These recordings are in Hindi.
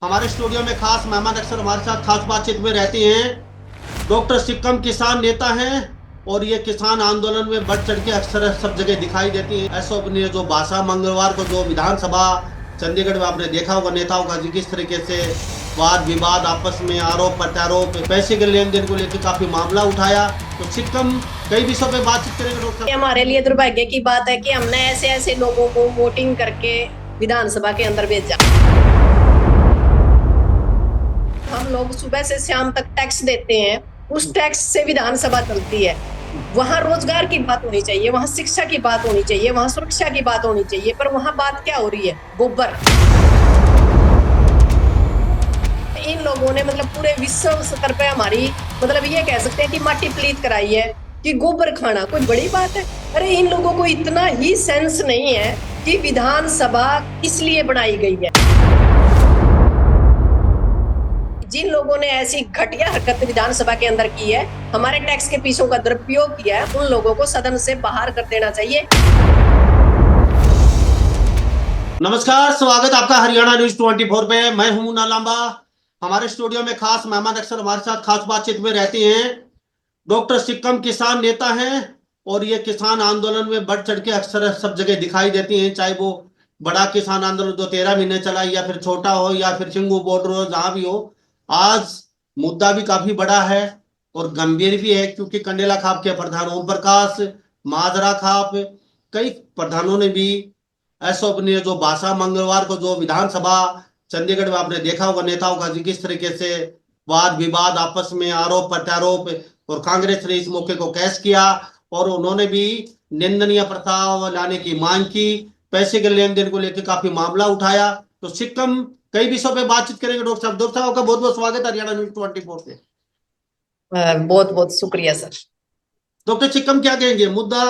हमारे स्टूडियो में खास मेहमान अक्सर हमारे साथ खास बातचीत में रहती हैं। डॉक्टर सिक्कम किसान नेता हैं और ये किसान आंदोलन में बढ़ चढ़ के अक्सर सब जगह दिखाई देती हैं। ऐसा अपनी जो भाषा मंगलवार को जो विधानसभा चंडीगढ़ में आपने देखा होगा नेताओं का किस तरीके से वाद विवाद आपस में आरोप प्रत्यारोप पैसे के लेन देन को लेकर काफी मामला उठाया। तो सिक्कम कई विषयों पे बातचीत करेंगे डॉक्टर साहब। हमारे लिए दुर्भाग्य की बात है कि हमने ऐसे ऐसे लोगों को वोटिंग करके विधानसभा के अंदर भेजा। हम लोग सुबह से शाम तक टैक्स देते हैं, उस टैक्स से विधानसभा चलती है। वहां रोजगार की बात होनी चाहिए, वहां शिक्षा की बात होनी चाहिए, वहां सुरक्षा की बात होनी चाहिए, पर वहां बात क्या हो रही है? गोबर। इन लोगों ने पूरे विश्व स्तर पे हमारी ये कह सकते हैं कि माटी पलीत कराई है कि गोबर खाना कोई बड़ी बात है। अरे इन लोगों को इतना ही सेंस नहीं है कि विधानसभा किस लिए बनाई गई है। जिन लोगों ने ऐसी घटिया हरकत विधानसभा के अंदर की है, हमारे टैक्स के पैसों का दुरुपयोग किया है, उन लोगों को सदन से बाहर कर देना चाहिए। नमस्कार, स्वागत आपका हरियाणा न्यूज 24 पे। मैं हूं मुन्ना लांबा। हमारे स्टूडियो में खास मेहमान अक्सर हमारे साथ खास बातचीत में रहती हैं। डॉक्टर सिक्कम किसान नेता हैं और ये किसान आंदोलन में बढ़ चढ़ के अक्सर सब जगह दिखाई देती हैं, चाहे वो बड़ा किसान आंदोलन जो 13 महीने चला या फिर छोटा हो या फिर चिंगू बॉर्डर हो, जहां भी हो। आज मुद्दा भी काफी बड़ा है और गंभीर भी है, क्योंकि कंडेला खाप के प्रधान ओम प्रकाश, माजरा खाप, कई प्रधानों ने भी ऐसा अपनी जो भाषा मंगलवार को जो विधानसभा चंडीगढ़ में आपने देखा होगा नेताओं का किस तरीके से वाद विवाद आपस में आरोप प्रत्यारोप, और कांग्रेस ने इस मौके को कैच किया और उन्होंने भी निंदनीय प्रस्ताव लाने की मांग की। पैसे के लेन देन को लेकर काफी मामला उठाया। तो सिक्कम कई विषयों पे बातचीत करेंगे डॉक्टर साहब। डॉक्टर साहब का बहुत बहुत स्वागत है हरियाणा न्यूज 24 पे। बहुत बहुत शुक्रिया सर। डॉक्टर सिक्कम क्या कहेंगे? मुद्दा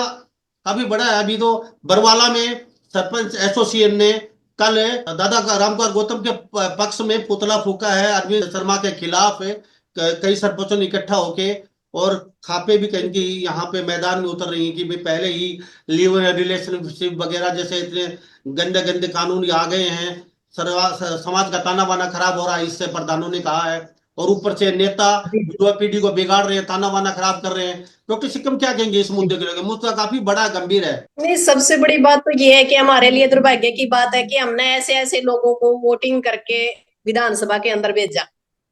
काफी बड़ा है। अभी तो बरवाला में सरपंच एसोसिएशन ने कल दादा का रामकुमार गौतम के पक्ष में पुतला फूका है अरविंद शर्मा के खिलाफ। कई सरपंचों ने इकट्ठा होके और खापे भी कहीं की यहाँ पे मैदान में उतर रही हैं कि भाई पहले ही लिव रिलेशनशिप वगैरह जैसे इतने गंदे गंदे कानून आ गए हैं, समाज का ताना बाना खराब हो रहा है, इससे प्रधानों ने कहा है। और ऊपर से नेता युवा पीढ़ी को बिगाड़ रहे हैं, ताना बाना खराब कर रहे हैं। डॉक्टर सिक्कम क्या कहेंगे इस मुद्दे को लेकर? मुद्दा काफी बड़ा गंभीर है। नहीं, सबसे बड़ी बात तो ये है कि हमारे लिए दुर्भाग्य की बात है कि हमने ऐसे ऐसे लोगों को वोटिंग करके विधानसभा के अंदर भेजा।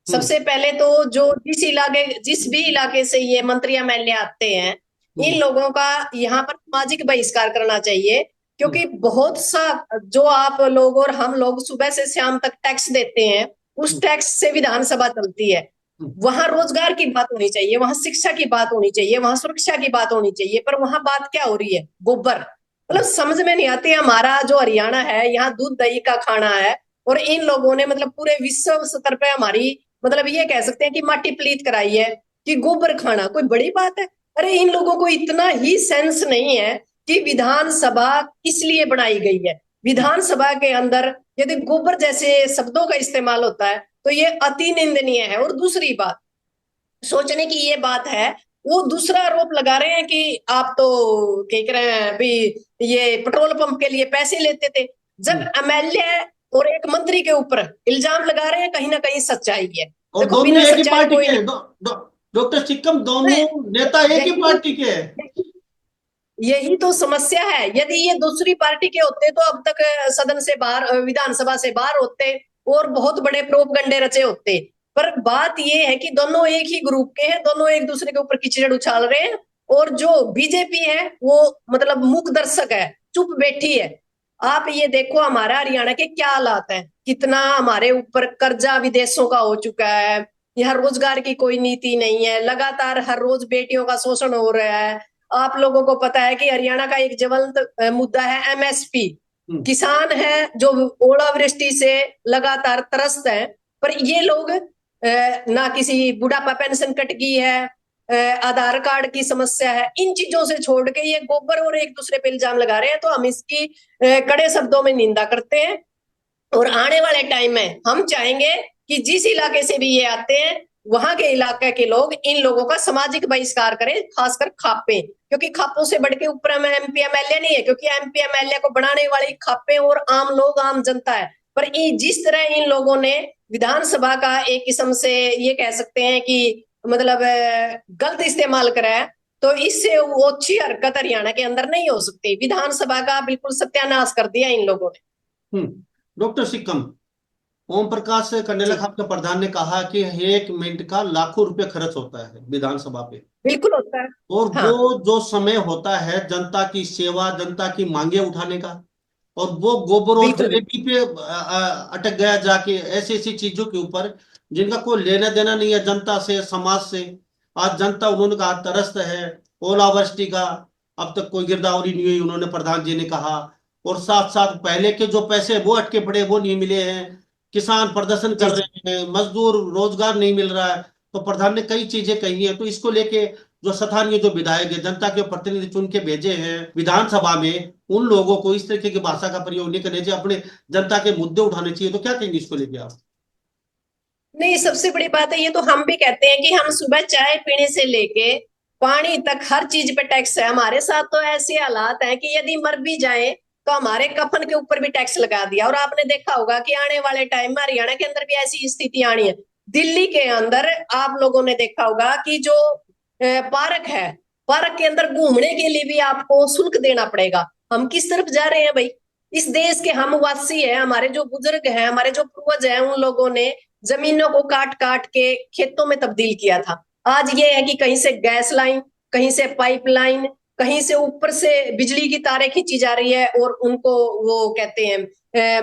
सबसे पहले तो जो जिस भी इलाके से ये मंत्री एमएलए आते हैं, इन लोगों का यहाँ पर सामाजिक बहिष्कार करना चाहिए, क्योंकि बहुत सा जो आप लोग और हम लोग सुबह से शाम तक टैक्स देते हैं, उस टैक्स से विधानसभा चलती है। वहां रोजगार की बात होनी चाहिए, वहां शिक्षा की बात होनी चाहिए, वहां सुरक्षा की बात होनी चाहिए, पर वहां बात क्या हो रही है? गोबर। समझ में नहीं आती। हमारा जो हरियाणा है, यहाँ दूध दही का खाना है, और इन लोगों ने पूरे विश्व स्तर पे हमारी ये कह सकते हैं कि माटी पलीत कराई है कि गोबर खाना कोई बड़ी बात है। अरे इन लोगों को इतना ही सेंस नहीं है कि विधानसभा किस लिए बनाई गई है। विधानसभा के अंदर यदि गोबर जैसे शब्दों का इस्तेमाल होता है तो ये अति निंदनीय है। और दूसरी बात सोचने की ये बात है, वो दूसरा आरोप लगा रहे हैं कि आप तो कह रहे हैं भी ये पेट्रोल पंप के लिए पैसे लेते थे। जब एमएलए और एक मंत्री के ऊपर इल्जाम लगा रहे हैं, कहीं ना कहीं सच्चाई है। और देखो, दोनों बिना एक ही सच्चाई पार्टी कोई के नहीं। हैं। डॉक्टर सिक्कम दोनों नेता एक ही पार्टी के हैं। यही तो समस्या है। यदि ये दूसरी पार्टी के होते तो अब तक सदन से बाहर, विधानसभा से बाहर होते और बहुत बड़े प्रोपगंडे रचे होते। पर बात ये है कि दोनों एक ही ग्रुप के हैं, दोनों एक दूसरे के ऊपर कीचड़ उछाल रहे हैं। और जो बीजेपी है वो मूक दर्शक है, चुप बैठी है। आप ये देखो हमारा हरियाणा के क्या हालात है, कितना हमारे ऊपर कर्जा विदेशों का हो चुका है। यहाँ रोजगार की कोई नीति नहीं है, लगातार हर रोज बेटियों का शोषण हो रहा है। आप लोगों को पता है कि हरियाणा का एक ज्वलंत मुद्दा है एमएसपी। किसान है जो ओलावृष्टि से लगातार त्रस्त है, पर ये लोग ना किसी बुढ़ापा पेंशन कट गई है, आधार कार्ड की समस्या है, इन चीजों से छोड़ के ये गोबर और एक दूसरे पे इल्जाम लगा रहे हैं। तो हम इसकी कड़े शब्दों में निंदा करते हैं। और आने वाले टाइम में हम चाहेंगे कि जिस इलाके से भी ये आते हैं, वहां के इलाके के लोग इन लोगों का सामाजिक बहिष्कार करें, खासकर खापे, क्योंकि खापों से बढ़ के ऊपर में एमपी एमएलए नहीं है, क्योंकि एमपी एमएलए को बनाने वाली खापे और आम लोग, आम जनता है। पर जिस तरह इन लोगों ने विधानसभा का एक किस्म से ये कह सकते हैं कि मतलब गलत इस्तेमाल करा है, तो इससे वो अच्छी हरकत हरियाणा के अंदर नहीं हो सकती। विधानसभा का बिल्कुल सत्यानाश कर दिया इन लोगों ने। डॉक्टर सिक्कम, ओम प्रकाश कंडेला जी, खाप के प्रधान ने कहा कि 1 मिनट का लाखों रुपए खर्च होता है विधानसभा पे। बिल्कुल होता है। और वो हाँ, जो समय होता है जनता की सेवा, जनता की मांगे उठाने का, और वो गोबर और बिल्कुल बिल्कुल। जलेबी पे अटक गया जाके, ऐसी ऐसी चीजों के ऊपर जिनका कोई लेना देना नहीं है जनता से, समाज से। आज जनता, उन्होंने कहा, त्रस्त है ओलावृष्टि का। अब तक कोई गिरदावरी नहीं हुई, उन्होंने प्रधान जी ने कहा। और साथ साथ पहले के जो पैसे वो अटके पड़े, वो नहीं मिले हैं। किसान प्रदर्शन कर जी जी। रहे हैं, मजदूर, रोजगार नहीं मिल रहा है। तो प्रधान ने कई चीजें कही हैं, तो इसको लेके जो स्थानीय जो विधायक है, जनता के प्रतिनिधि चुन के भेजे हैं विधानसभा में, उन लोगों को इस तरीके की भाषा का प्रयोग नहीं करना चाहिए, अपने जनता के मुद्दे उठाने चाहिए। तो क्या कहेंगे इसको लेके आप? नहीं, सबसे बड़ी बात है, ये तो हम भी कहते हैं कि हम सुबह चाय पीने से लेके पानी तक हर चीज पे टैक्स है। हमारे साथ तो ऐसे हालात हैं कि यदि मर भी जाए तो हमारे कफन के ऊपर भी टैक्स लगा दिया। और आपने देखा होगा कि आने वाले टाइम में हरियाणा के अंदर भी ऐसी स्थिति आनी है। दिल्ली के अंदर आप लोगों ने देखा होगा कि जो पार्क है, पार्क के अंदर घूमने के लिए भी आपको शुल्क देना पड़ेगा। हम किस तरफ जा रहे हैं भाई? इस देश के हम वासी हैं, हमारे जो बुजुर्ग हैं, हमारे जो पूर्वज हैं, उन लोगों ने जमीनों को काट काट के खेतों में तब्दील किया था। आज ये है कि कहीं से गैस लाइन, कहीं से पाइपलाइन, कहीं से ऊपर से बिजली की तारें खींची जा रही है, और उनको वो कहते हैं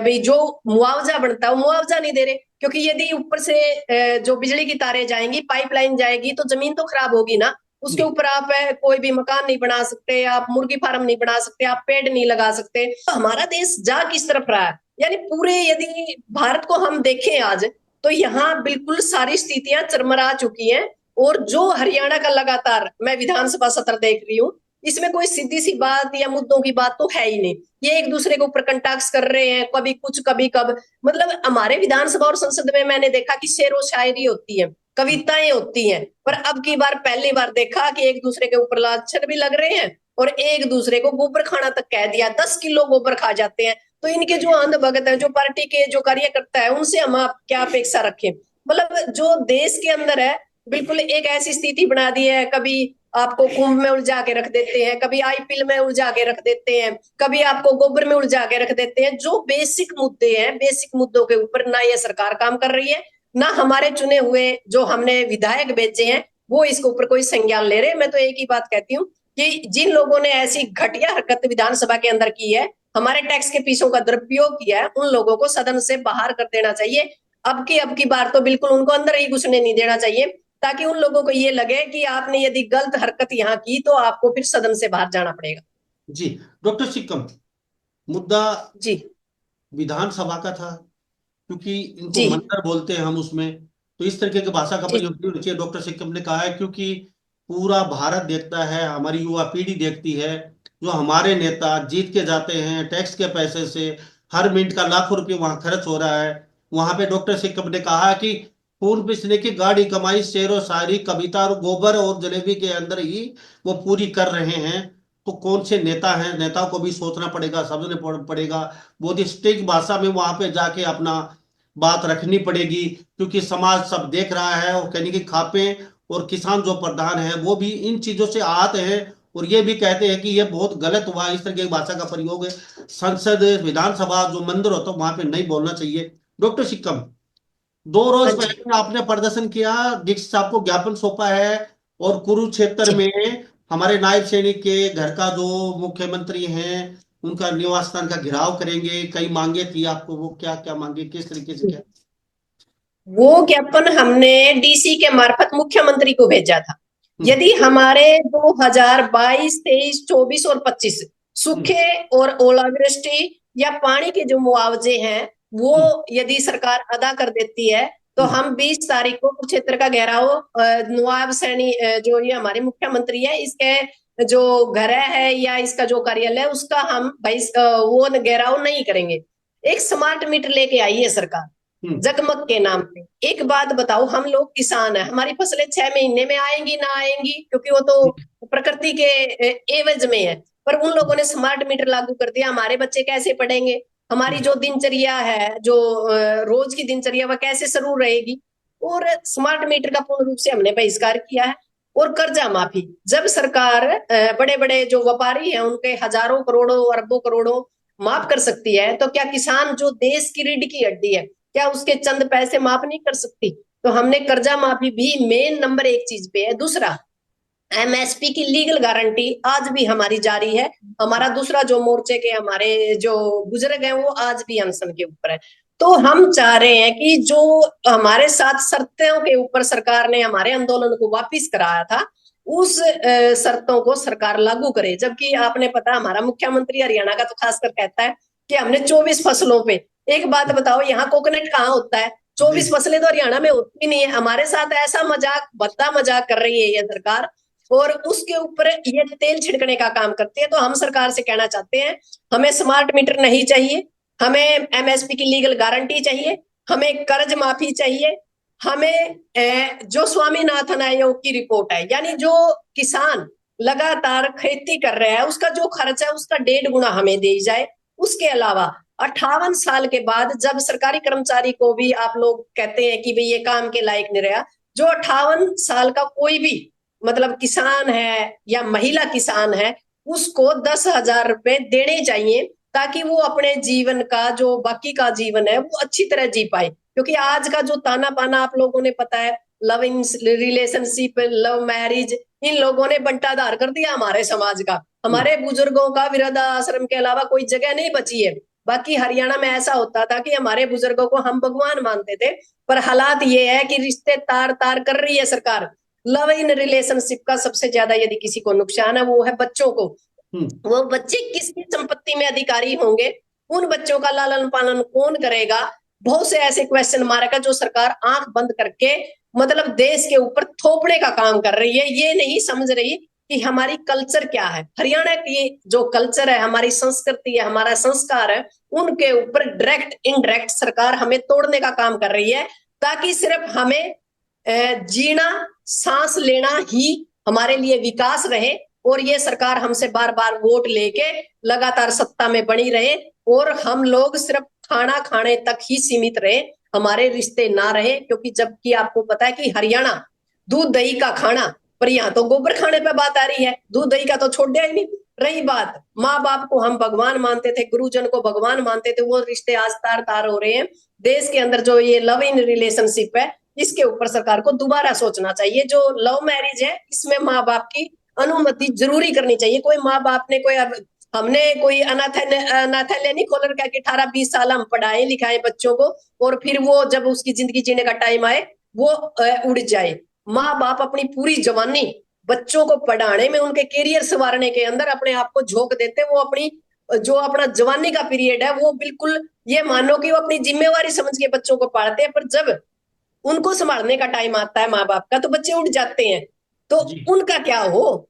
भाई जो मुआवजा बनता है वो मुआवजा नहीं दे रहे। क्योंकि यदि ऊपर से जो बिजली की तारें जाएंगी, पाइपलाइन जाएगी, तो जमीन तो खराब होगी ना। उसके जी ऊपर आप कोई भी मकान नहीं बना सकते, आप मुर्गी फार्म नहीं बना सकते, आप पेड़ नहीं लगा सकते। तो हमारा देश जा किस तरफ रहा है? यानी पूरे यदि भारत को हम देखें आज, तो यहाँ बिल्कुल सारी स्थितियां चरमरा चुकी हैं। और जो हरियाणा का लगातार मैं विधानसभा सत्र देख रही हूँ, इसमें कोई सीधी सी बात या मुद्दों की बात तो है ही नहीं। ये एक दूसरे के ऊपर कंटाक्स कर रहे हैं, कभी कुछ कभी कब। मतलब हमारे विधानसभा और संसद में मैंने देखा कि शेर व शायरी होती है, कविताएं होती हैं, पर अब की बार पहली बार देखा कि एक दूसरे के ऊपर लाछन भी लग रहे हैं, और एक दूसरे को गोबर खाना तक कह दिया। 10 किलो गोबर खा जाते हैं। तो इनके जो अंध भगत है, जो पार्टी के जो कार्यकर्ता है, उनसे हम आप क्या अपेक्षा रखें? मतलब जो देश के अंदर है, बिल्कुल एक ऐसी स्थिति बना दी है। कभी आपको कुंभ में उलझा के रख देते हैं, कभी आईपीएल में उलझा के रख देते हैं, कभी आपको गोबर में उलझा के रख देते हैं। जो बेसिक मुद्दे हैं, बेसिक मुद्दों के ऊपर ना ये सरकार काम कर रही है, ना हमारे चुने हुए जो हमने विधायक भेजे हैं वो इसके ऊपर कोई संज्ञान ले रहे। मैं तो एक ही बात कहती हूँ कि जिन लोगों ने ऐसी घटिया हरकत विधानसभा के अंदर की है, हमारे टैक्स के पैसों का दुरुपयोग किया है, उन लोगों को सदन से बाहर कर देना चाहिए। अब की बार तो बिल्कुल उनको अंदर ही घुसने नहीं देना चाहिए, ताकि उन लोगों को ये लगे कि आपने यदि गलत हरकत यहाँ की तो आपको फिर सदन से बाहर जाना पड़ेगा। जी। डॉक्टर सिक्कम, मुद्दा जी विधानसभा का था, क्योंकि इनको जी मंत्र बोलते हैं हम उसमें। तो इस तरीके की भाषा का जी प्रयोग नहीं होना चाहिए, डॉक्टर सिक्कम ने कहा है, क्योंकि पूरा भारत देखता है, हमारी युवा पीढ़ी देखती है, जो हमारे नेता जीत के जाते हैं टैक्स के पैसे से, हर मिनट का लाखों रुपए वहां खर्च हो रहा है। वहां पे डॉक्टर सिक्कम ने कहा कि खून पीसने की गाढ़ी कमाई शेरो शायरी कविता और गोबर और जलेबी के अंदर ही वो पूरी कर रहे हैं। तो कौन से नेता हैं? नेताओं को भी सोचना पड़ेगा, समझना पड़ेगा। बहुत ही स्टिक भाषा में वहां पे जाके अपना बात रखनी पड़ेगी, क्योंकि समाज सब देख रहा है। और कहने की खापे, और किसान जो प्रधान है वो भी इन चीजों से आते हैं, और ये भी कहते हैं कि ये बहुत गलत हुआ, इस तरह की भाषा का प्रयोग है। संसद, विधानसभा जो मंदिर होता है वहां पे नहीं बोलना चाहिए। डॉक्टर सिक्कम, 2 रोज हाँ जी। पहले आपने प्रदर्शन किया, डीसी साहब को ज्ञापन सौंपा है, और कुरुक्षेत्र जी, में हमारे नायब सैनिक के घर का जो मुख्यमंत्री हैं उनका निवास स्थान का घेराव करेंगे। कई मांगे थी आपको, वो क्या क्या मांगे, किस तरीके से, क्या? वो ज्ञापन हमने डीसी के मार्फत मुख्यमंत्री को भेजा था। हम्म। यदि हमारे 2022, 23, 24 और 25 हम्म। सूखे और ओलावृष्टि या पानी के जो मुआवजे हैं, वो हम्म। यदि सरकार अदा कर देती है, तो हम्म। हम 20 तारीख को कुरुक्षेत्र का घेराव नवाब सैनी जो ये हमारे मुख्यमंत्री है, इसके जो घर है या इसका जो कार्यालय है, उसका हम भाई वो घेराव नहीं करेंगे। एक स्मार्ट मीटर लेके आई है सरकार, हम्म। जगमग के नाम पे। एक बात बताओ, हम लोग किसान है, हमारी फसलें 6 महीने में आएंगी ना आएंगी, क्योंकि वो तो प्रकृति के एवज में है। पर उन लोगों ने स्मार्ट मीटर लागू कर दिया, हमारे बच्चे कैसे पढ़ेंगे? हमारी जो दिनचर्या है, जो रोज की दिनचर्या, वह कैसे शुरू रहेगी। और स्मार्ट मीटर का पूर्ण रूप से हमने बहिष्कार किया है। और कर्जा माफी, जब सरकार बड़े बड़े जो व्यापारी हैं उनके हजारों करोड़ों अरबों करोड़ों माफ कर सकती है, तो क्या किसान जो देश की रीढ़ की हड्डी है, क्या उसके चंद पैसे माफ नहीं कर सकती। तो हमने कर्जा माफी भी मेन नंबर एक चीज पे है। दूसरा, एमएसपी की लीगल गारंटी आज भी हमारी जारी है। हमारा दूसरा जो मोर्चे के हमारे जो बुजुर्ग हैं वो आज भी अनशन के ऊपर है। तो हम चाह रहे हैं कि जो हमारे साथ शर्तों के ऊपर सरकार ने हमारे आंदोलन को वापिस कराया था, उस शर्तों को सरकार लागू करे। जबकि आपने पता, हमारा मुख्यमंत्री हरियाणा का तो खासकर कहता है कि हमने 24 फसलों पे, एक बात बताओ, यहाँ कोकोनट कहाँ होता है? 24 फसलें तो हरियाणा में होती नहीं है। हमारे साथ ऐसा मजाक, भद्दा मजाक कर रही है ये सरकार, और उसके ऊपर ये तेल छिड़कने का काम करती है। तो हम सरकार से कहना चाहते हैं, हमें स्मार्ट मीटर नहीं चाहिए, हमें एमएसपी की लीगल गारंटी चाहिए, हमें कर्ज माफी चाहिए, हमें जो स्वामीनाथन आयोग की रिपोर्ट है, यानी जो किसान लगातार खेती कर रहा है उसका जो खर्च है उसका 1.5 गुना हमें दी जाए। उसके अलावा 58 साल के बाद जब सरकारी कर्मचारी को भी आप लोग कहते हैं कि भाई ये काम के लायक नहीं रहा, जो 58 साल का कोई भी मतलब किसान है या महिला किसान है, उसको 10,000 रुपए देने चाहिए, ताकि वो अपने जीवन का जो बाकी का जीवन है वो अच्छी तरह जी पाए। क्योंकि आज का जो ताना बाना आप लोगों ने पता है, love in relationship, love marriage, इन लोगों ने बंटाधार कर दिया हमारे समाज का। हमारे बुजुर्गों का वृद्धाश्रम के अलावा कोई जगह नहीं बची है। बाकी हरियाणा में ऐसा होता था कि हमारे बुजुर्गों को हम भगवान मानते थे, पर हालात ये है कि रिश्ते तार तार कर रही है सरकार। लव इन रिलेशनशिप का सबसे ज्यादा यदि किसी को नुकसान है वो है बच्चों को। वो बच्चे किसकी संपत्ति में अधिकारी होंगे, उन बच्चों का लालन पालन कौन करेगा, बहुत से ऐसे क्वेश्चन मार्क है जो सरकार आंख बंद करके मतलब देश के ऊपर थोपने का काम कर रही है। ये नहीं समझ रही कि हमारी कल्चर क्या है, हरियाणा की जो कल्चर है, हमारी संस्कृति है, हमारा संस्कार है, उनके ऊपर डायरेक्ट इनडायरेक्ट सरकार हमें तोड़ने का काम कर रही है, ताकि सिर्फ हमें जीना, सांस लेना ही हमारे लिए विकास रहे। और ये सरकार हमसे बार बार वोट लेके लगातार सत्ता में बनी रहे, और हम लोग सिर्फ खाना खाने तक ही सीमित रहे, हमारे रिश्ते ना रहे। क्योंकि जबकि आपको पता है कि हरियाणा दूध दही का खाना, पर यहाँ तो गोबर खाने पे बात आ रही है, दूध दही का तो छोड़ दिया ही नहीं। रही बात, माँ बाप को हम भगवान मानते थे, गुरुजन को भगवान मानते थे, वो रिश्ते आज तार तार हो रहे हैं। देश के अंदर जो ये लव इन रिलेशनशिप है, इसके ऊपर सरकार को दोबारा सोचना चाहिए। जो लव मैरिज है, इसमें माँ बाप की अनुमति जरूरी करनी चाहिए। कोई माँ बाप ने कोई, हमने कोई अनाथालय नहीं खोल रखा कि 18-20 साल हम पढ़ाए लिखाए बच्चों को, और फिर वो जब उसकी जिंदगी जीने का टाइम आए वो उड़ जाए। माँ बाप अपनी पूरी जवानी बच्चों को पढ़ाने में, उनके करियर संवारने के अंदर अपने आप को झोंक देते। वो अपनी जो अपना जवानी का पीरियड है वो बिल्कुल ये मानो कि वो अपनी जिम्मेवारी समझ के बच्चों को पालते हैं, पर जब उनको संभालने का टाइम आता है माँ बाप का, तो बच्चे उठ जाते हैं। तो जी उनका क्या हो।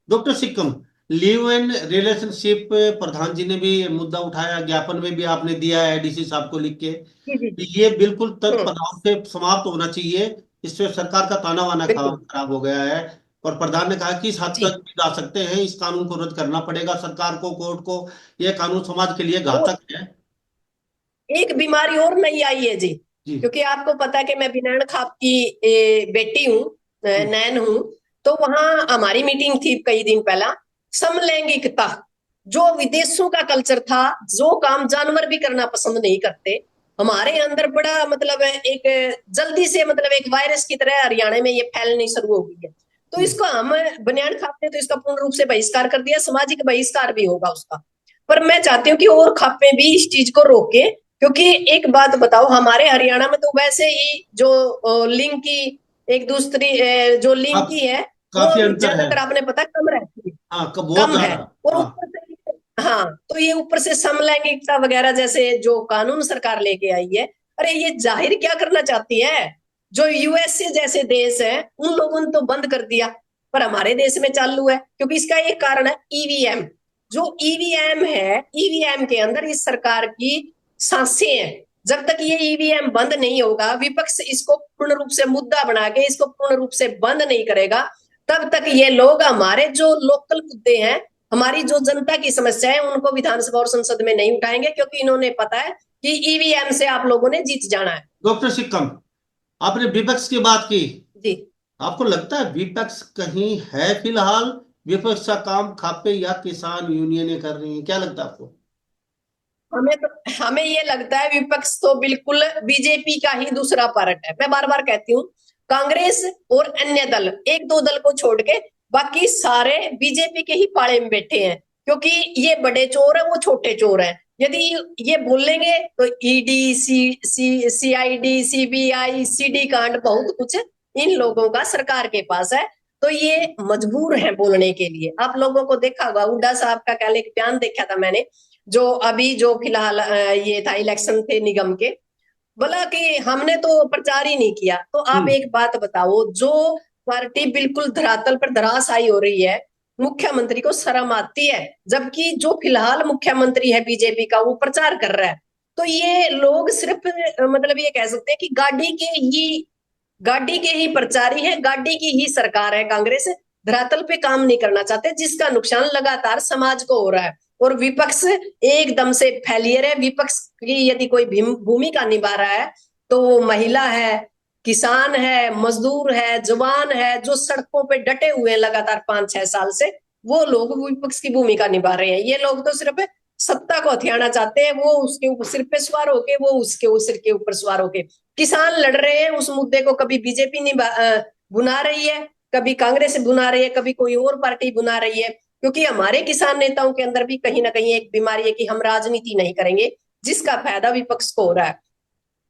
Doctor Sikkim, live in relationship प्रधान जी ने भी ये मुद्दा उठाया, ज्ञापन में भी आपने दिया है डीसी साहब को लिख के जी जी। कि ये बिल्कुल हम्म। तत्प्रभाव से समाप्त होना चाहिए। इससे सरकार का ताना वाना बिल्कुल। खराब हो गया है। और प्रधान ने कहा कि इस हद तक जी। भी जा सकते हैं, इस कानून को रद्द करना पड़ेगा सरकार को, कोर्ट को। यह कानून समाज के लिए और घातक है। एक बीमारी और नई आई है जी। जी। क्योंकि आपको पता है कि मैं बिनान खाप की बेटी हूँ, हम्म, नैन हूँ। तो वहां हमारी मीटिंग थी कई दिन पहला। समलैंगिकता, जो विदेशों का कल्चर था, जो काम जानवर भी करना पसंद नहीं करते, हमारे अंदर बड़ा मतलब एक जल्दी से मतलब एक वायरस की तरह हरियाणा में ये फैलनी शुरू हो गई है। तो हम्म, इसको हम बनियान खाप ने तो इसका पूर्ण रूप से बहिष्कार कर दिया, सामाजिक बहिष्कार भी होगा उसका। पर मैं चाहती हूँ कि और खापे भी इस चीज को रोके। क्योंकि एक बात बताओ, हमारे हरियाणा में तो वैसे ही जो लिंग की एक दूसरी जो लिंग अब की है वो काफी अंतर है। ज्यादातर आपने पता कम रहती है, हाँ, बहुत कम है। ज्यादा। और हाँ। ऊपर से, हाँ, तो ये ऊपर से समलैंगिकता वगैरह जैसे जो कानून सरकार लेके आई है, अरे ये जाहिर क्या करना चाहती है। जो यूएसए जैसे देश है उन लोगों ने तो बंद कर दिया, पर हमारे देश में चालू है। क्योंकि इसका एक कारण है ईवीएम। जो ईवीएम है, ईवीएम के अंदर इस सरकार की सांसें हैं। जब तक ये ईवीएम बंद नहीं होगा, विपक्ष इसको पूर्ण रूप से मुद्दा बना के इसको पूर्ण रूप से बंद नहीं करेगा, तब तक ये लोग हमारे जो लोकल मुद्दे हैं हमारी जो जनता की समस्या है उनको विधानसभा और संसद में नहीं उठाएंगे, क्योंकि इन्होंने पता है कि ईवीएम से आप लोगों ने जीत जाना है। डॉक्टर सिक्कम, आपने विपक्ष की बात की। जी। आपको लगता है विपक्ष कहीं है फिलहाल? विपक्ष का काम खापे या किसान यूनियनें कर रही हैं? क्या लगता है आपको? हमें ये लगता है विपक्ष तो बिल्कुल बीजेपी का ही दूसरा पार्ट है। मैं बार बार कहती हूँ, कांग्रेस और अन्य दल, एक दो दल को छोड़ के बाकी सारे बीजेपी के ही पाले में बैठे हैं, क्योंकि ये बड़े चोर है, वो छोटे चोर हैं। यदि ये बोलेंगे तो ईडी, सीआईडी, सीबीआई, सीडी कांड, बहुत कुछ इन लोगों का सरकार के पास है, तो ये मजबूर हैं बोलने के लिए। आप लोगों को देखा होगा, हुड्डा साहब का कल एक बयान देखा था मैंने, जो अभी जो फिलहाल ये था, इलेक्शन थे निगम के, बोला कि हमने तो प्रचार ही नहीं किया। तो आप हम्म। एक बात बताओ, जो पार्टी बिल्कुल धरातल पर धराशायी हो रही है, मुख्यमंत्री को शर्म आती है, जबकि जो फिलहाल मुख्यमंत्री है बीजेपी का, वो प्रचार कर रहा है। तो ये लोग सिर्फ मतलब ये कह सकते हैं कि गाड़ी के ही प्रचारी है, गाड़ी की ही सरकार है कांग्रेस। धरातल पे काम नहीं करना चाहते, जिसका नुकसान लगातार समाज को हो रहा है। और विपक्ष एकदम से फेलियर है। विपक्ष की यदि कोई भूमिका निभा रहा है तो वो महिला है, किसान है, मजदूर है, जवान है, जो सड़कों पे डटे हुए हैं लगातार 5-6 साल से, वो लोग विपक्ष की भूमिका निभा रहे हैं। ये लोग तो सिर्फ सत्ता को हथियाना चाहते हैं, वो उसके ऊपर सिर पे सवार होके, वो उसके उस सिर के ऊपर सवार होके। किसान लड़ रहे हैं उस मुद्दे को, कभी बीजेपी नहीं बुना रही है, कभी कांग्रेस बुना रही है, कभी कोई और पार्टी बुना रही है। क्योंकि हमारे किसान नेताओं के अंदर भी कहीं ना कहीं एक बीमारी है कि हम राजनीति नहीं करेंगे, जिसका फायदा विपक्ष को हो रहा है।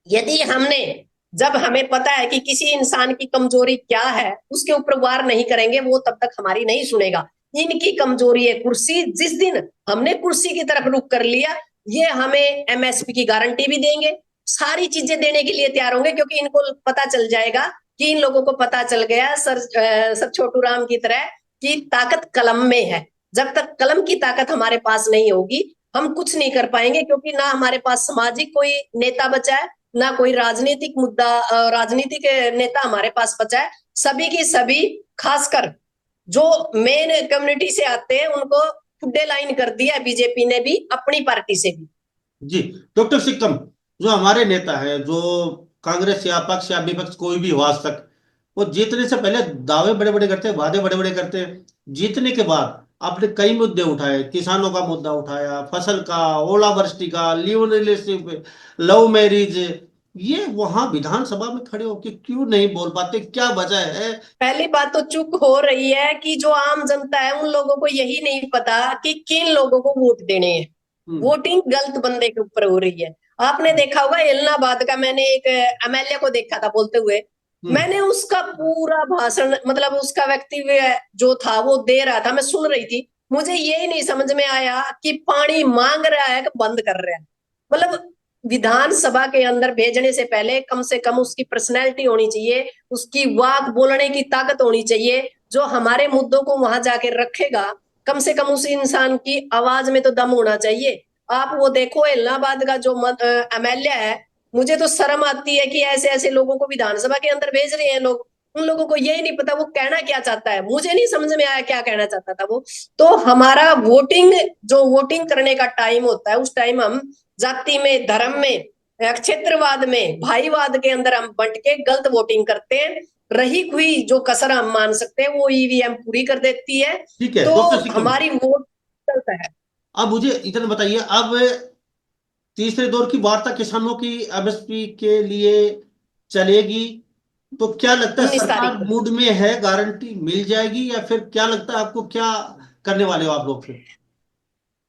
यदि हमने, जब हमें पता है कि किसी इंसान की कमजोरी क्या है, उसके ऊपर वार नहीं करेंगे, वो तब तक हमारी नहीं सुनेगा। इनकी कमजोरी है कुर्सी। जिस दिन हमने कुर्सी की तरफ रुख कर लिया, ये हमें एमएसपी की गारंटी भी देंगे, सारी चीजें देने के लिए तैयार होंगे, क्योंकि इनको पता चल जाएगा कि इन लोगों को पता चल गया सर छोटू राम की तरह कि ताकत कलम में है। जब तक कलम की ताकत हमारे पास नहीं होगी, हम कुछ नहीं कर पाएंगे, क्योंकि ना हमारे पास सामाजिक कोई नेता बचा है, ना कोई राजनीतिक मुद्दा, राजनीतिक नेता हमारे पास बचा है। सभी की सभी, खासकर जो मेन कम्युनिटी से आते हैं, उनको फुड्डे लाइन कर दिया बीजेपी ने भी, अपनी पार्टी से भी। जी। डॉक्टर सिक्कम, जो हमारे नेता है, जो कांग्रेस या पक्ष या विपक्ष कोई भी हो आज तक, वो जीतने से पहले दावे बड़े बड़े करते हैं, वादे बड़े बड़े करते हैं। जीतने के बाद आपने कई मुद्दे उठाए, किसानों का मुद्दा उठाया, फसल का, ओलावृष्टि का, लिवरशिप, लव मैरिज। ये वहां विधानसभा में खड़े होकर क्यों नहीं बोल पाते? क्या वजह है? पहली बात तो चूक हो रही है कि जो आम जनता है, उन लोगों को यही नहीं पता कि किन लोगों को वोट देने हैं। हम्म। वोटिंग गलत बंदे के ऊपर हो रही है। आपने देखा होगा इलाहाबाद का, मैंने एक एमएलए को देखा था बोलते हुए। हम्म। मैंने उसका पूरा भाषण, मतलब उसका व्यक्तित्व जो था वो दे रहा था, मैं सुन रही थी। मुझे यही नहीं समझ में आया कि पानी मांग रहा है कि बंद कर रहा है। मतलब विधानसभा के अंदर भेजने से पहले कम से कम उसकी पर्सनैलिटी होनी चाहिए, उसकी वाक बोलने की ताकत होनी चाहिए, जो हमारे मुद्दों को वहां जाके रखेगा। कम से कम उस इंसान की आवाज में तो दम होना चाहिए। आप वो देखो, इलाहाबाद का जो एमएलए है, मुझे तो शर्म आती है कि ऐसे ऐसे लोगों को विधानसभा के अंदर भेज रहे हैं लोग। उन लोगों को यही नहीं पता वो कहना क्या चाहता है। मुझे नहीं समझ में आया क्या कहना चाहता था वो। तो हमारा वोटिंग करने का टाइम होता है, उस टाइम हम जाति में, धर्म में, क्षेत्रवाद में, भाईवाद के अंदर हम बंट के गलत वोटिंग करते हैं। रही हुई जो कसर हम मान सकते हैं, वो ईवीएम पूरी कर देती है। ठीक है तो डॉक्टर सिक्कम, हमारी वोट चलता है। अब मुझे इतना बताइए, अब तीसरे दौर की वार्ता किसानों की एमएसपी के लिए चलेगी, तो क्या लगता है 19 तारीख सरकार को मूड में है? गारंटी मिल जाएगी या फिर क्या लगता है आपको? क्या करने वाले हो आप लोग फिर?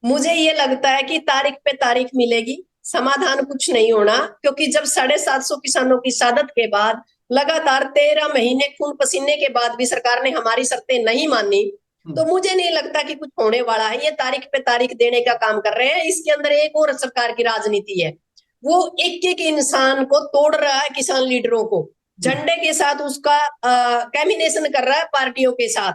मुझे ये लगता है कि तारीख पे तारीख मिलेगी, समाधान कुछ नहीं होना। क्योंकि जब 750 किसानों की शहादत के बाद, लगातार 13 महीने खून पसीने के बाद भी सरकार ने हमारी शर्तें नहीं मानी, तो हम्म। मुझे नहीं लगता कि कुछ होने वाला है। ये तारीख पे तारीख देने का काम कर रहे हैं। इसके अंदर एक और सरकार की राजनीति है, वो एक एक इंसान को तोड़ रहा है, किसान लीडरों को हम्म। झंडे के साथ उसका कैमिनेशन कर रहा है पार्टियों के साथ।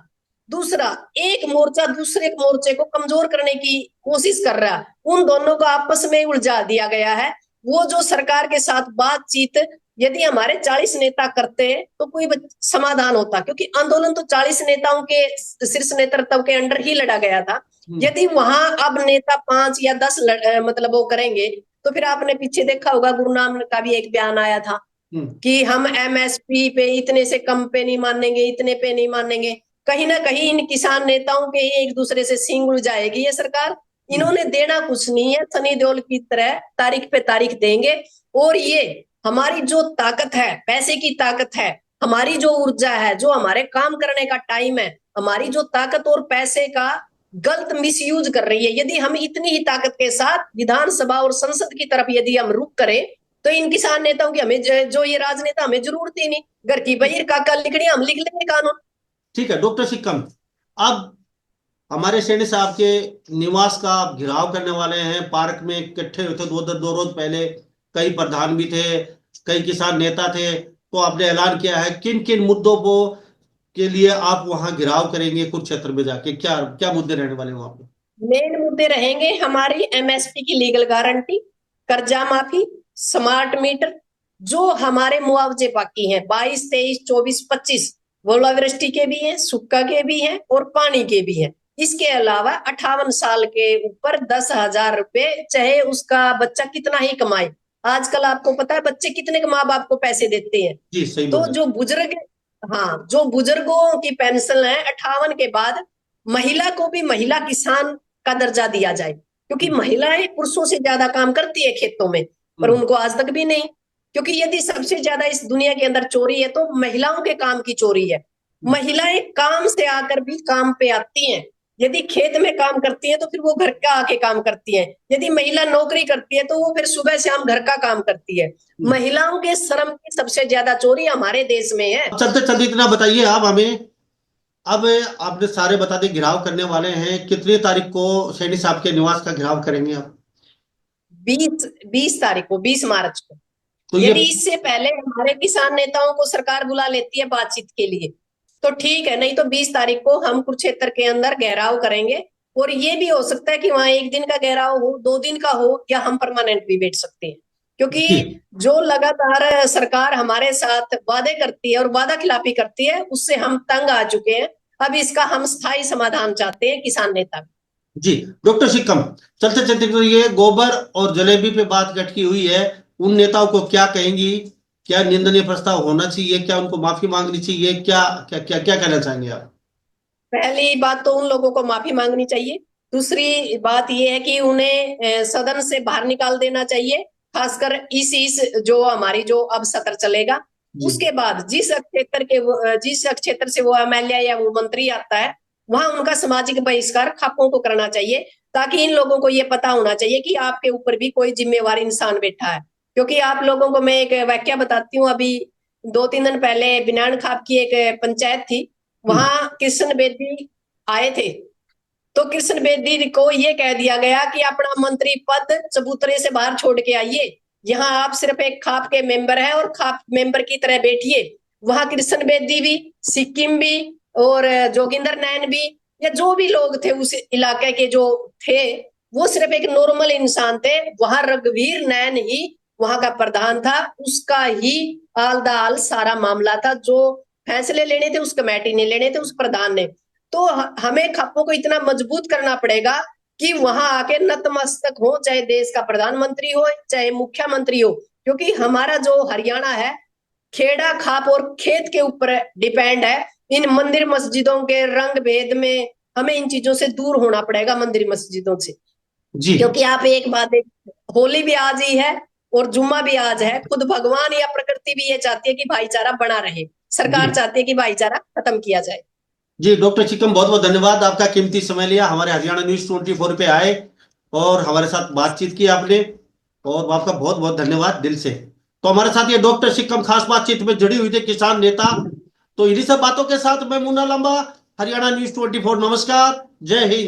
दूसरा, एक मोर्चा दूसरे मोर्चे को कमजोर करने की कोशिश कर रहा है। उन दोनों को आपस में उलझा दिया गया है। वो जो सरकार के साथ बातचीत यदि हमारे 40 नेता करते तो कोई समाधान होता, क्योंकि आंदोलन तो 40 नेताओं के शीर्ष नेतृत्व के अंडर ही लड़ा गया था। यदि वहां अब नेता 5 या 10 मतलब वो करेंगे, तो फिर आपने पीछे देखा होगा गुरु नानक का भी एक बयान आया था कि हम एमएसपी पे इतने से कम पे नहीं मानेंगे, इतने पे नहीं मानेंगे। कहीं ना कहीं इन किसान नेताओं के ही एक दूसरे से सींग उड़ जाएगी ये सरकार। इन्होंने देना कुछ नहीं है, सनी देओल की तरह तारीख पे तारीख देंगे। और ये हमारी जो ताकत है, पैसे की ताकत है, हमारी जो ऊर्जा है, जो हमारे काम करने का टाइम है, हमारी जो ताकत और पैसे का गलत मिसयूज कर रही है। यदि हम इतनी ही ताकत के साथ विधानसभा और संसद की तरफ यदि हम रुख करें, तो इन किसान नेताओं की हमें जो ये राजनेता हमें जरूरत ही नहीं। घर की बहिर काका लिखनी, हम लिख लेंगे कानून। ठीक है डॉक्टर सिक्कम, अब हमारे सैनी साहब के निवास का घेराव करने वाले हैं। पार्क में इकट्ठे हुए थे 2 रोज पहले, कई प्रधान भी थे, कई किसान नेता थे। तो आपने ऐलान किया है किन किन मुद्दों को के लिए आप वहां घेराव करेंगे कुरुक्षेत्र में जाके, क्या क्या मुद्दे रहने वाले वहां पे? मेन मुद्दे रहेंगे हमारी एमएसपी की लीगल गारंटी, कर्जा माफी, स्मार्ट मीटर, जो हमारे मुआवजे बाकी हैं 22, 23, 24, 25, ओलावृष्टि के भी हैं, सूखा के भी हैं और पानी के भी हैं। इसके अलावा 58 साल के ऊपर 10,000 रुपए, चाहे उसका बच्चा कितना ही कमाए। आजकल आपको पता है बच्चे कितने के माँ बाप को पैसे देते हैं। जी सही तो बोल जो बुजुर्ग, हाँ, जो बुजुर्गों की पेंशन है 58 के बाद, महिला को भी महिला किसान का दर्जा दिया जाए। क्योंकि महिलाएं पुरुषों से ज्यादा काम करती है खेतों में, पर उनको आज तक भी नहीं। क्योंकि यदि सबसे ज्यादा इस दुनिया के अंदर चोरी है तो महिलाओं के काम की चोरी है। महिलाएं काम से आकर भी काम पे आती हैं। यदि खेत में काम करती है तो फिर वो घर का आके काम करती है। यदि महिला नौकरी करती है तो वो फिर सुबह शाम घर का काम करती है। महिलाओं के श्रम की सबसे ज्यादा चोरी हमारे देश में है। चलते चलते इतना बताइए आप हमें, अब आपने सारे बता दिए घेराव करने वाले हैं। कितनी तारीख को सैनी साहब के निवास का घेराव करेंगे आप? 20 तारीख को, 20 मार्च को। तो ये यदि इससे पहले हमारे किसान नेताओं को सरकार बुला लेती है बातचीत के लिए तो ठीक है, नहीं तो 20 तारीख को हम कुरुक्षेत्र के अंदर घेराव करेंगे। और ये भी हो सकता है कि वहां 1 दिन का घेराव हो, 2 दिन का हो, या हम परमानेंट भी बैठ सकते हैं। क्योंकि जी जो लगातार सरकार हमारे साथ वादे करती है और वादा खिलाफी करती है, उससे हम तंग आ चुके हैं। अब इसका हम स्थायी समाधान चाहते हैं किसान नेता। जी डॉक्टर सिक्कम, चलते चलते तो ये गोबर और जलेबी पे बात गटकी हुई है, उन नेताओं को क्या कहेंगी? क्या निंदनीय प्रस्ताव होना चाहिए? क्या उनको माफी मांगनी चाहिए? क्या क्या क्या क्या कहना चाहेंगे आप? पहली बात तो उन लोगों को माफी मांगनी चाहिए। दूसरी बात यह है कि उन्हें सदन से बाहर निकाल देना चाहिए, खासकर इस जो हमारी जो अब सत्र चलेगा जी उसके बाद जिस क्षेत्र से वो एमएलए या वो मंत्री आता है, वहां उनका सामाजिक बहिष्कार खापों को करना चाहिए। ताकि इन लोगों को ये पता होना चाहिए कि आपके ऊपर भी कोई जिम्मेवार इंसान बैठा है। क्योंकि आप लोगों को मैं एक वाक्य बताती हूँ। अभी 2-3 दिन पहले बिनान खाप की एक पंचायत थी, वहां कृष्ण बेदी आए थे। तो कृष्ण बेदी को ये कह दिया गया कि अपना मंत्री पद चबूतरे से बाहर छोड़ के आइए, यहाँ आप सिर्फ एक खाप के मेंबर हैं और खाप मेंबर की तरह बैठिए। वहां कृष्ण बेदी भी, सिक्किम भी और जोगिंदर नैन भी, या जो भी लोग थे उस इलाके के जो थे, वो सिर्फ एक नॉर्मल इंसान थे। वहां रघुवीर नैन ही वहां का प्रधान था, उसका ही आल दा आल सारा मामला था। जो फैसले लेने थे उस कमेटी ने लेने थे, उस प्रधान ने। तो हमें खप्पों को इतना मजबूत करना पड़ेगा कि वहां आके नतमस्तक हो, चाहे देश का प्रधानमंत्री हो चाहे मुख्यमंत्री हो। क्योंकि हमारा जो हरियाणा है खेड़ा खाप और खेत के ऊपर डिपेंड है। इन मंदिर मस्जिदों के रंग भेद में हमें इन चीजों से दूर होना पड़ेगा, मंदिर मस्जिदों से। जी क्योंकि आप एक बात देख, होली भी आज ही है और जुम्मा भी आज है। खुद भगवान या प्रकृति भी ये चाहती है कि भाईचारा बना रहे। जी सरकार चाहती है कि भाईचारा खत्म किया जाए। जी डॉक्टर सिक्कम, बहुत बहुत धन्यवाद, आपका कीमती समय लिया, हमारे हरियाणा न्यूज 24 पे आए और हमारे साथ बातचीत की आपने, और आपका बहुत बहुत धन्यवाद दिल से। तो हमारे साथ ये डॉक्टर सिक्कम खास बातचीत में जुड़ी हुई थे, किसान नेता। तो इन्हीं सब बातों के साथ मैं मुन्ना लंबा, हरियाणा न्यूज 24। नमस्कार, जय हिंद।